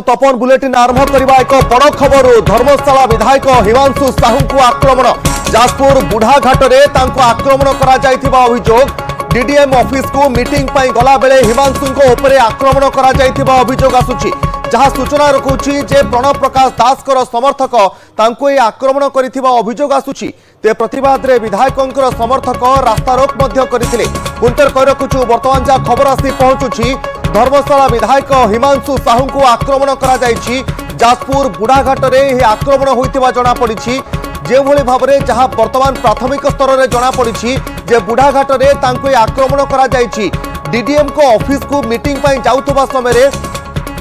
तपन bulletin आरंभ करबा एक बड़ खबर धर्मशाला विधायक हिमांशु साहू को आक्रमण जाजपुर बुढ़ाघाट रे तांको आक्रमण करा जायथिबा अभियोग डीडीएम ऑफिस को मीटिंग पई गला बेले हिमांशु को ऊपर आक्रमण करा जायथिबा अभियोग आसुची जहां सूचना रखुची जे प्रणव प्रकाश दास कर समर्थक तांको ए आक्रमण करिथिबा अभियोग आसुची ते प्रतिवाद रे विधायकंकर समर्थक रास्ता रोक मध्य करथिले पुंतर कय रखुछु वर्तमान जा खबर आसी पहुंचुची धर्मशाला विधायक हिमांशु साहू को आक्रमण करा जायछि जाजपुर बुढ़ाघाट रे हे आक्रमण होइतिबा जणा पड़िछि जे भली भाबरे जहां वर्तमान प्राथमिक स्तर रे जणा पड़िछि जे बुढ़ाघाट रे तांको आक्रमण करा जायछि डीडीएम को ऑफिस को मीटिंग पई जाउतबा समय रे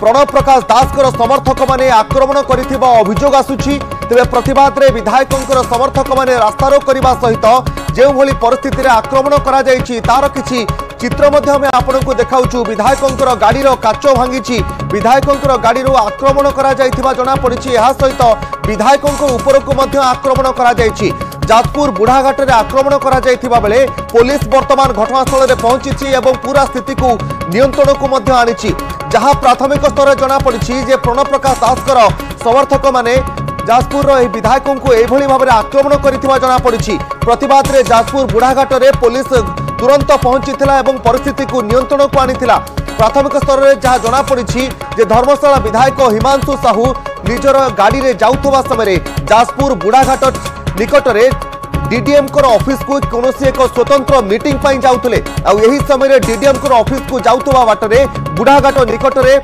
प्रणव प्रकाश दास कर समर्थक माने आक्रमण करिथिबा अभियोग आसुछि तेबे प्रतिवाद रे विधायकंकर समर्थक माने रास्ता रोक करबा सहित जे भली परिस्थिति रे आक्रमण करा जायछि तार किछि चित्र मध्य हमें आपनको देखाउछु विधायकंकर गाड़ी रो काचो भांगिछि विधायकंकर गाड़ी रो आक्रमण करा जायथिबा जणा पड़िछि एहा सहित विधायकंकर ऊपर को मध्य आक्रमण करा जायछि जाजपुर बुढ़ाघाट रे आक्रमण करा जायथिबा बेले पुलिस वर्तमान घटनास्थल रे पहुंचिछि एवं पूरा स्थिति को नियंत्रण को मध्य आनिछि जहां प्राथमिक स्तर जणा पड़िछि जे प्रणव प्रकाश दासकर समर्थक माने जाजपुर रो विधायकों को एभली भाबरे आक्रमण करिथिबा जणा पड़िछि प्रतिवाद रे जाजपुर बुढ़ाघाट रे पुलिस तुरंत पहुंचीथिला एवं परिस्थिति को नियंत्रण को आनिथिला प्राथमिक स्तर रे जहां जणा पड़िछि जे धर्मशाला विधायक हिमांशु साहू निजर गाड़ी रे जाउथबा समय रे जाजपुर बुढ़ाघाट निकट रे डीडीएम को ऑफिस को कोनोसी एक स्वतंत्र मीटिंग पई जाउतले आ एही समय रे डीडीएम को ऑफिस को जाउथबा बाट रे बुढ़ाघाट निकट रे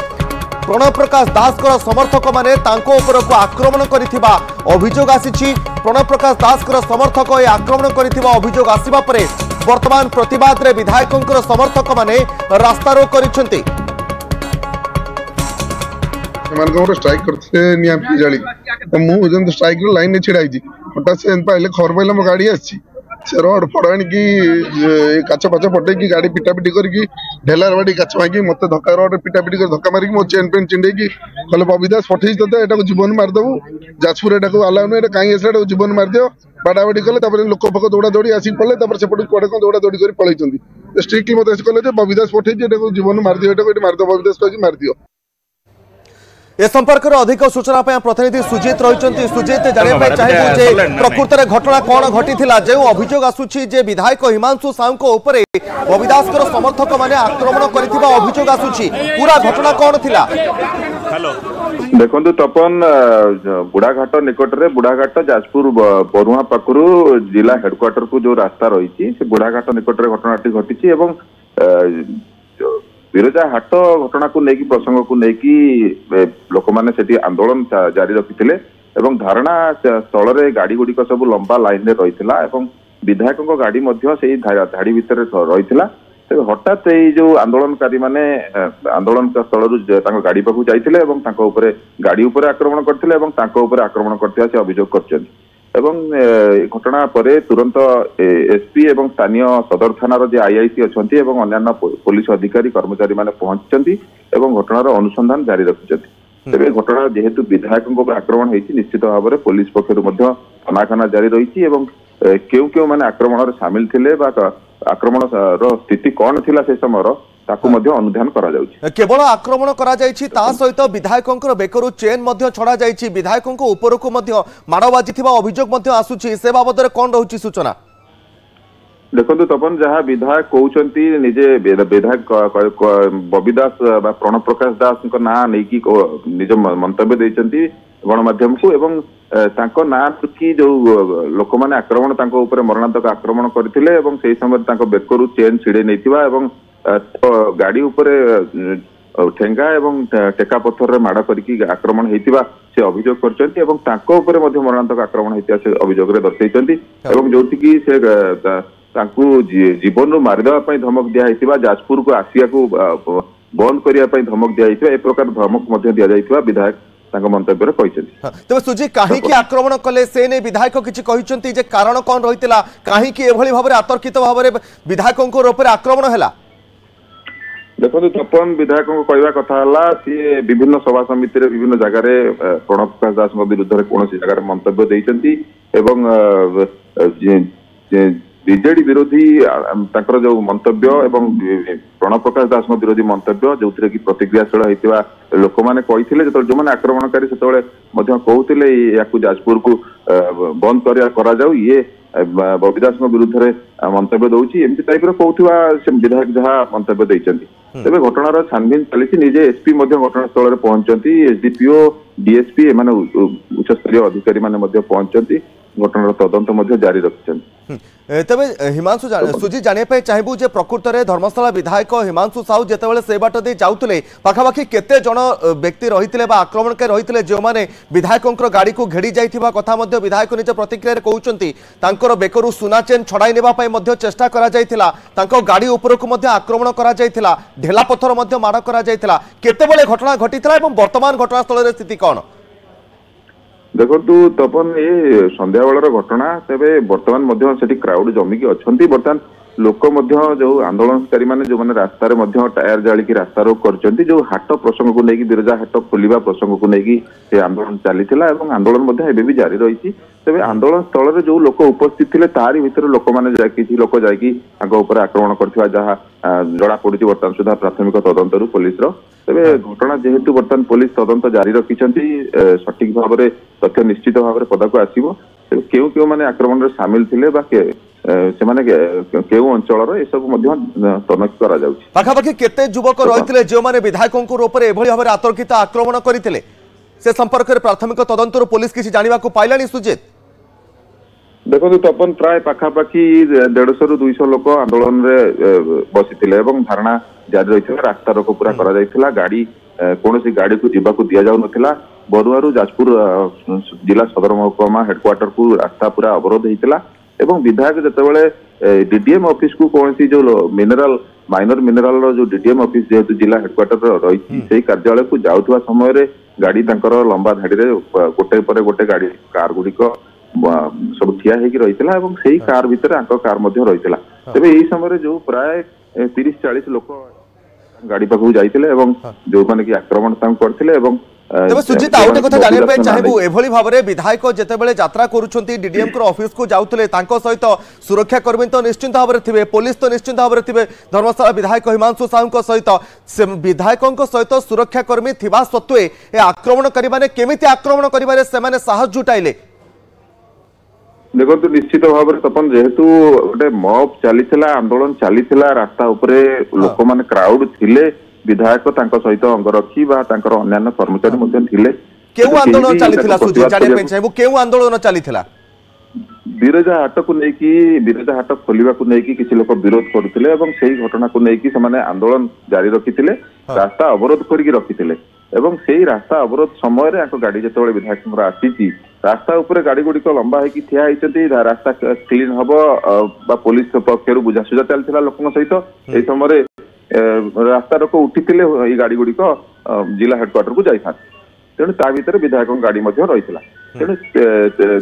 प्रणव प्रकाश दास कर समर्थक माने तांको ऊपर को आक्रमण करिथिबा अभियोग आसीछि प्रणव प्रकाश दास कर समर्थक ए आक्रमण करिथिबा अभियोग आसीबा परे वर्तमान प्रतिवाद रे विधायकंकर समर्थक माने रास्ता रोक करिसंती मन को स्ट्राइक करते निया जाली मु जन स्ट्राइक रो लाइन छिड़ाई जी हटा से पहले खबर पहले मो गाड़ी आछि से रोड फड़ाणी की काच पाच पटे की गाड़ी पिटापिटी करके ढेलार बाड़ी काच भांगी मत धक्का रोड पिटापिटी कर धक्का मारिक मो चेन पेन चिंडे की कहले बबिदास पठेई तते एटा को जीवन मार दबु जाजपुर एटा को अलाउ नै एटा काई एटा जीवन मार दियो बाडाबाडी कले तापर लोक फक दौड़ा दौड़ी आसी पले तापर सेपट कोडे को दौड़ा दौड़ी कर पळैचंदी स्ट्रिक्टली मते कहले जे बबिदास पठेई एटा को जीवन मार दियो एटा को मार दो बबिदास कहि मार दियो ए संपर्क में अधिक सूचना प्रतिनिधि सुजीत रही सुजीत जाना चाहिए प्रकृत में घटना कौन घटी जो अभियोग आसूची जे विधायक हिमांशु साहू ऊपर बबिदास समर्थक माने आक्रमण करथिबा अभियोग आसूची पूरा घटना कौन थिला देखो तपन बुढ़ाघाट निकट रे बुढ़ाघाट जाजपुर बरुआ पाखरु जिला हेडक्वार्टर को जो रास्ता रही से बुढ़ाघाट निकट रे घटनाटी घटी एवं बिरजा हाट घटना को लेकिन प्रसंग को लेकिन लोक मैंने से आंदोलन जारी रखिते एवं धारणा स्थल रे गाड़ी गुड़िक सब लंबा लाइन रही विधायकों गाड़ी धाड़ी भितर रही हठात जो आंदोलनकारी माने आंदोलन स्थल गाड़ी पाखु जाते गाड़ी उपर आक्रमण करते आक्रमण करते अभियोग कर घटना पर तुरंत एसपी एवं स्थानीय सदर थानार जे आईआईसी अच्छा अन्य पुलिस अधिकारी कर्मचारी माने पहुंचती घटनार अनुसंधान जारी रखिंट तेरे घटना जेहेतु विधायकों आक्रमण होती निश्चित भाव में पुलिस पक्षर तनाखाना जारी रही क्यों क्यों माने आक्रमण सामिल थे आक्रमण स्थिति कौन थिला से समय ताकू मध्य अनुधान करा जाउछि केवल आक्रमण करा जाइछि ता सहित विधायकंकर बेकरु चेन मध्य छड़ा जाइछि विधायकंक ऊपर को मध्य माड़ बाजिथिबा अभियोग मध्य आसुछि से बाबद रे कोन रहउछि सूचना देखो तपन जहाँ विधायक कहउछंती निजे विधायक बबिदास बा प्रणव प्रकाश दास को ना नै की निज मंतव्य दैछंती गणमाध्यम को एवं तांको ना की जो लोक माने आक्रमण तांको ऊपर मरणांतक आक्रमण करथिले एवं सेही समय तांको बेकरु चेन छिड़े नैथिबा एवं गाड़ी ऊपर ठेंगा एवं टेका पत्थर रे माड़ करके आक्रमण होता से अभियोग करछंती एवं तांको ऊपर मध्य मरणांतक आक्रमण होता से अभियोग रे दर्शाइछंती एवं जोथि की से तांकु जीवन रो मारिदेवा पई धमक दिया हैतिबा जाजपुर को आसिया को बंद करिया पई धमक दिया हैतिबा ए प्रकार धमक मध्य दिया जाइतिबा विधायक तांको मंतव्य रे कहिसंती तबे सुजी काहे की आक्रमण कले से ने विधायक किछि कहिसंती जे कारण कोन रहितला काहे की एभली भाबरे आतर्कित भाबरे विधायकन को ऊपर आक्रमण हैला देखो तपन विधायकों कहवा कथा सी विभिन्न सभा समिति विभिन्न जगार प्रणव प्रकाश दास विरुद्ध कौन जगह मंतव्य देती ବିଜେଡି ବିରୋଧୀ ତାଙ୍କର ଯୋଉ ମନ୍ତବ୍ୟ ଏବଂ ପ୍ରଣବ ପ୍ରକାଶ ଦାସଙ୍କ ବିରୋଧୀ ମନ୍ତବ୍ୟ ଯୋଉଥିରେ କି ପ୍ରତିକ୍ରିୟାଶୀଳ ହେଇଥିବା ଲୋକମାନେ କହିଥିଲେ ଯେତେବେଳେ ଯୋଉମାନେ ଆକ୍ରମଣକାରୀ ସେତେବେଳେ ମଧ୍ୟ କହୁଥିଲେ ୟାକୁ ଯାଜପୁରକୁ ବନ୍ଦ କରାଯାଉ ଇଏ ବବି ଦାସଙ୍କ ବିରୁଦ୍ଧରେ ମନ୍ତବ୍ୟ ଦଉଛି ଏମିତି ଟାଇପର କହୁଥିବା ସେ ବିଧାୟକ ଯାହା ମନ୍ତବ୍ୟ ଦେଇଛନ୍ତି। ତେବେ ଘଟଣାର ଛାନଭିନ ଚାଲିଛି ନିଜେ ଏସପି ମଧ୍ୟ ଘଟଣାସ୍ଥଳରେ ପହଞ୍ଚନ୍ତି ଏସଡିପିଓ ଡିଏସପି ଏମାନେ ଉଚ୍ଚସ୍ତରୀୟ ଅଧିକାରୀ ମାନେ ମଧ୍ୟ ପହଞ୍ଚନ୍ତି घटनार तदंत जारी रखिछन। तेबे हिमांशु सुजी जानिया चाहबू जे प्रकृत में धर्मशाला विधायक हिमांशु साहू जितेबाला से बाट दे जाउतले पाखापाखि केते जन व्यक्ति रही आक्रमणकारी रही जो मैंने विधायकों गाड़ी को घेड़ी जाइथिबा कथा मध्य विधायक निज प्रतिक्रिया कहउचंती तांकर बेकरू सुना चेन छड़ाई नेबा पई मध्य चेष्टा करा जाइथिला तांको गाड़ी उपरकू मध्य आक्रमण करा जाइथिला ढेला पत्थर मध्य माड़ करा जाइथिला केतेबेले घटना घटिथिला एवं वर्तमान घटनास्थल रे स्थिति कौन देखो तपन ये संध्या बेलर घटना तेरे बर्तमान से क्राउड जमिकी अच्छा बर्तमान लोक जो आंदोलनकारी मैंने जो मैंने रास्तार टायर जालिकी रास्ता रोक कर जो हाट प्रसंग को लेकिन बिरजा हाट खोलिबा प्रसंग को लेकिन आंदोलन चली आंदोलन भी जारी रही तेज आंदोलन स्थल में जो लोक उपस्थित थे तारी भितर लोक मैंने किसी लोक जापर आक्रमण कर जना पड़ी बर्तमान सुधा प्राथमिक तदंतर पुलिस तेज घटना जेहेतु बर्तमान पुलिस तदंत जारी रखिंट सठिक भाव में तथ्य निश्चित भाव में पदाक आसो क्यों क्यों मैंने आक्रमण में सामिल थे केउ अंचल ये सब तनखी करा जाउछि पाखापाखि केते युवक रहिथिले जो माने विधायकों ऊपर एभली भाव आतर्कित आक्रमण करथिले से संपर्क में प्राथमिक तदंतर पुलिस किसी जानिबा को पाइलानी सुजित देखो तपन प्राय पाखापाखि 150 रु 200 लोक आंदोलन में बसी धारणा जारी रही रास्ता रोक पूरा करा जाइथिला गाड़ी कौन गाड़ी को जीवा दिया जाउ नथिला बरुआरू जाजपुर जिला सदर महकुमा हेडक्वार्टर को रास्ता पूरा अवरोध होता एवं विधायक जितेबाला डीडीएम ऑफिस को कौन सी जो मिनरल माइनर मिनरल जो डीडीएम ऑफिस जेहेतु जिला हेडक्वार्टर रही से कार्यालय को जाउथवा समय रे गाड़ी तांकर लंबा धाड़ी रे गोटे पर गोटे गाड़ी कार गुड़िक सब ठिया होगी रही से कार भितर कार रही तेरे यही समय जो प्राय 30-40 लोक गाड़ी पाखु जाइतिले जो माने कि आक्रमण करथिले तेज सुजित आउ गोटे कथा जानिबा चाहबू एभली भाव में विधायक जितेबाला यात्रा करुछंती डीडीएम को ऑफिस को जाउतले तांको सहित सुरक्षा कर्मी तो निश्चिंत भाव में थिबे पुलिस तो निश्चिंत भाव में थिबे धर्मशाला विधायक हिमांशु साहू सहित से विधायकों सहित सुरक्षा कर्मी थिबा सत्वे ए आक्रमणकारी माने केमिति आक्रमण करिबारे से माने साहस जुटाइले देखो निश्चित भाव में तपन जेहेतु गोटे मॉब चली आंदोलन चली रास्ता उपरे लोक माने क्राउड थिले विधायक सहित अंगरक्षी अन्य कर्मचारी केउ आंदोलन चलीथिला सुजी जाने पे चाहेबू केउ आंदोलन चलीथिला बिरजा हाट को लेकिन बिरजा हाट खोलिबा को लेकिन किसी लोक विरोध करथिले एवं सेही घटना को लेकिन से माने आंदोलन जारी रखिथिले रास्ता अवरोध करके रखिथिले एवं सेही रास्ता अवरोध समय रे आको गाड़ी जेतेबेले विधायक आसीची रास्ता ऊपर गाड़ी गुड़िक लंबा होगी ठिया होती रास्ता क्लीन हम बा पुलिस पक्षर बुझासुझा चलता लोक सहित यही समय रास्ता रोक उठी गाड़ी गुड़िक जिला हेडक्वार्टर को जाता तेणु ता भीतर विधायक गाड़ी रही तेणु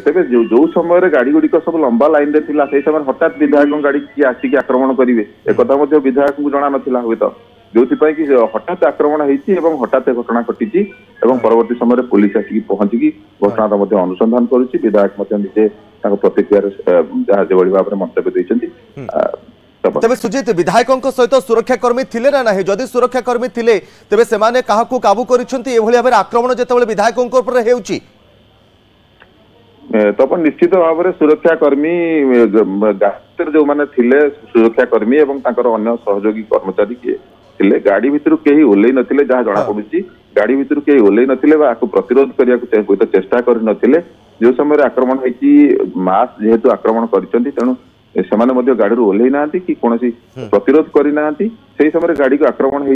तेज जो समय गाड़ी गुड़िक सब लंबा लाइन रे थिला से समय हठात विधायक गाड़ी किए आसिक आक्रमण करेंगे एक विधायक को जना ना हुए तो जो कि हठात आक्रमण होती हठात घटना घटी परवर्ती समय पुलिस आसिक पहुंची घटना अनुसंधान करुच्ची विधायक निजे प्रतिक्रिया जो भाव में मंतव्य देते तेज सुजित विधायकों सहित सुरक्षाकर्मी थिले ना नहीं जदि सुरक्षाकर्मी थिले तेबे सेमाने काहाकू काबू करिसेंती एभली भाव आक्रमण जेतेबेले विधायकों ऊपर हेउची तब निश्चित भाव में सुरक्षाकर्मी जो मैंने थिले सुरक्षाकर्मी एवं अन्य सहयोगी कर्मचारी किए थिले गाड़ी भितर कहीं ओल्लै नथिले जहाँ जना पड़ुची गाड़ी भितर कहीं ओल्लै नथिले प्रतिरोध करने चेष्टा कर जो समय आक्रमण होती मास जेहेतु आक्रमण करछंती तेणु से गाड़ी ओल्लै ना कि कौन प्रतिरोध करना से समय गाड़ी को आक्रमण